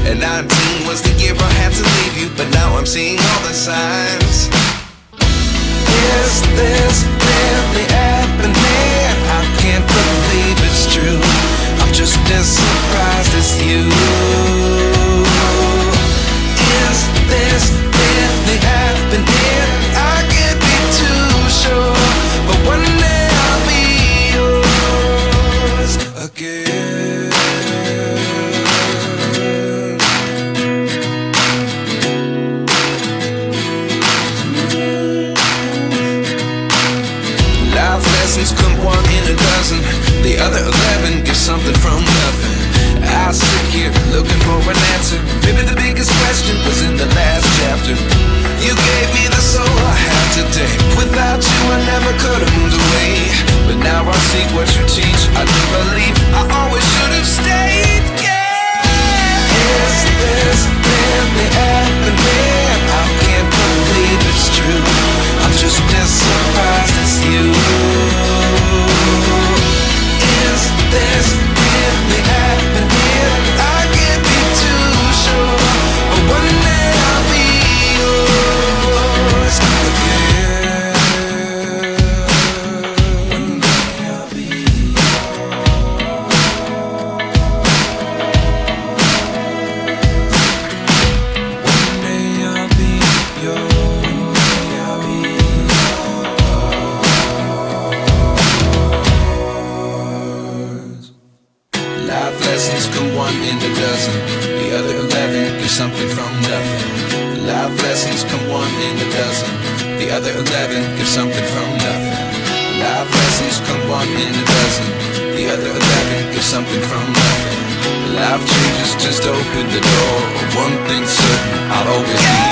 And 19 was the year I had to leave you, but now I'm seeing all the signs. Is this really happening? I can't believe it's true. I'm just as surprised as you. Is this really happening? I can't be too sure, but one day I'll be yours again. Life lessons come one in a dozen. The other 11 get something from nothing. I sit here looking for an answer. Maybe the biggest question was in the last chapter. You gave me the soul I have today. Without you I never could have moved away. But now I see what you teach. I do believe I always should have stayed. Yeah. Is this really happening? I can't believe it's true. I'm just as surprised as you. Is this really happening? I can't be too sure, but one day I'll be yours again. One day I'll be One day I'll be yours. Life lessons come one in a dozen. The other 11 get something from nothing. Life lessons come one in a dozen. The other 11 get something from nothing. Life lessons come one in a dozen. The other 11 get something from nothing. Life changes just open the door. One thing's certain, I'll always be